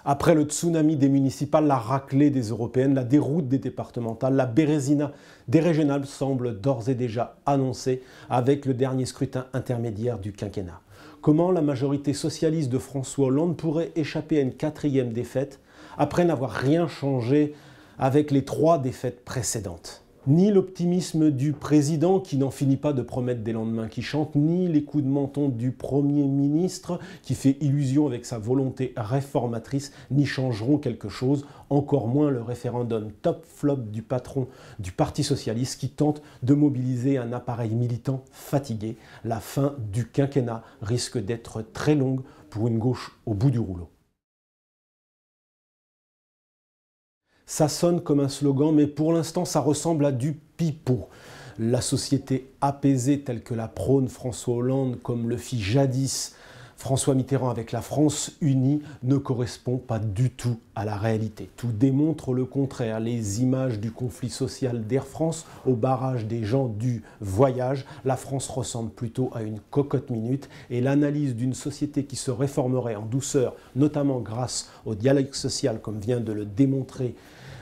Après le tsunami des municipales, la raclée des européennes, la déroute des départementales, la bérésina des régionales semble d'ores et déjà annoncée avec le dernier scrutin intermédiaire du quinquennat. Comment la majorité socialiste de François Hollande pourrait échapper à une 4e défaite après n'avoir rien changé avec les 3 défaites précédentes? Ni l'optimisme du président qui n'en finit pas de promettre des lendemains qui chantent, ni les coups de menton du Premier ministre qui fait illusion avec sa volonté réformatrice n'y changeront quelque chose, encore moins le référendum top flop du patron du Parti socialiste qui tente de mobiliser un appareil militant fatigué. La fin du quinquennat risque d'être très longue pour une gauche au bout du rouleau. Ça sonne comme un slogan, mais pour l'instant, ça ressemble à du pipeau. La société apaisée telle que la prône François Hollande, comme le fit jadis François Mitterrand avec la France unie, ne correspond pas du tout à la réalité. Tout démontre le contraire. Les images du conflit social d'Air France au barrage des gens du voyage, la France ressemble plutôt à une cocotte minute et l'analyse d'une société qui se réformerait en douceur, notamment grâce au dialogue social, comme vient de le démontrer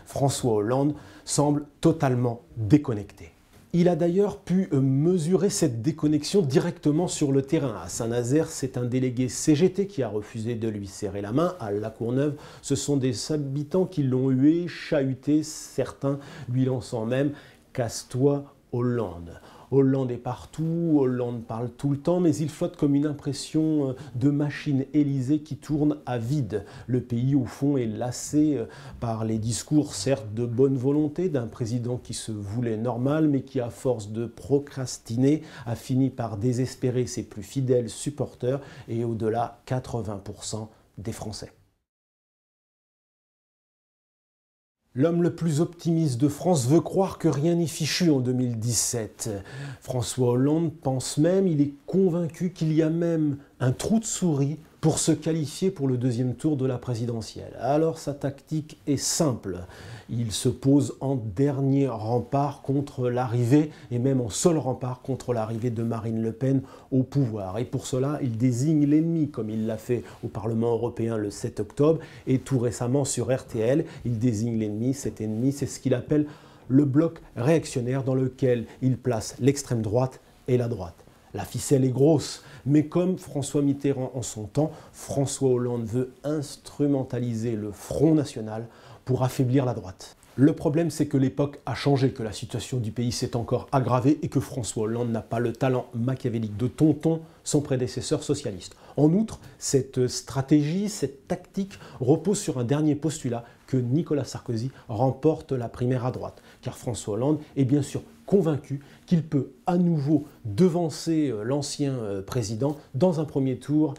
François Hollande, semble totalement déconnecté. Il a d'ailleurs pu mesurer cette déconnexion directement sur le terrain. À Saint-Nazaire, c'est un délégué CGT qui a refusé de lui serrer la main. À La Courneuve, ce sont des habitants qui l'ont hué, chahuté, certains lui lançant même « Casse-toi Hollande ». Hollande est partout, Hollande parle tout le temps, mais il flotte comme une impression de machine Élysée qui tourne à vide. Le pays, au fond, est lassé par les discours, certes de bonne volonté, d'un président qui se voulait normal, mais qui, à force de procrastiner, a fini par désespérer ses plus fidèles supporters et au-delà 80% des Français. L'homme le plus optimiste de France veut croire que rien n'est fichu en 2017. François Hollande pense même, il est convaincu qu'il y a même un trou de souris pour se qualifier pour le 2e tour de la présidentielle. Alors sa tactique est simple. Il se pose en dernier rempart contre l'arrivée, et même en seul rempart contre l'arrivée de Marine Le Pen au pouvoir. Et pour cela, il désigne l'ennemi, comme il l'a fait au Parlement européen le 7 octobre, et tout récemment sur RTL, il désigne l'ennemi. Cet ennemi, c'est ce qu'il appelle le bloc réactionnaire, dans lequel il place l'extrême droite et la droite. La ficelle est grosse, mais comme François Mitterrand en son temps, François Hollande veut instrumentaliser le Front National pour affaiblir la droite. Le problème, c'est que l'époque a changé, que la situation du pays s'est encore aggravée et que François Hollande n'a pas le talent machiavélique de tonton, son prédécesseur socialiste. En outre, cette stratégie, cette tactique repose sur un dernier postulat, que Nicolas Sarkozy remporte la primaire à droite. Car François Hollande est bien sûr convaincu qu'il peut à nouveau devancer l'ancien président dans un premier tour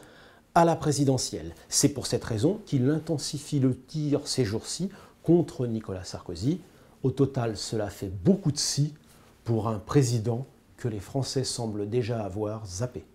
à la présidentielle. C'est pour cette raison qu'il intensifie le tir ces jours-ci contre Nicolas Sarkozy. Au total, cela fait beaucoup de si pour un président que les Français semblent déjà avoir zappé.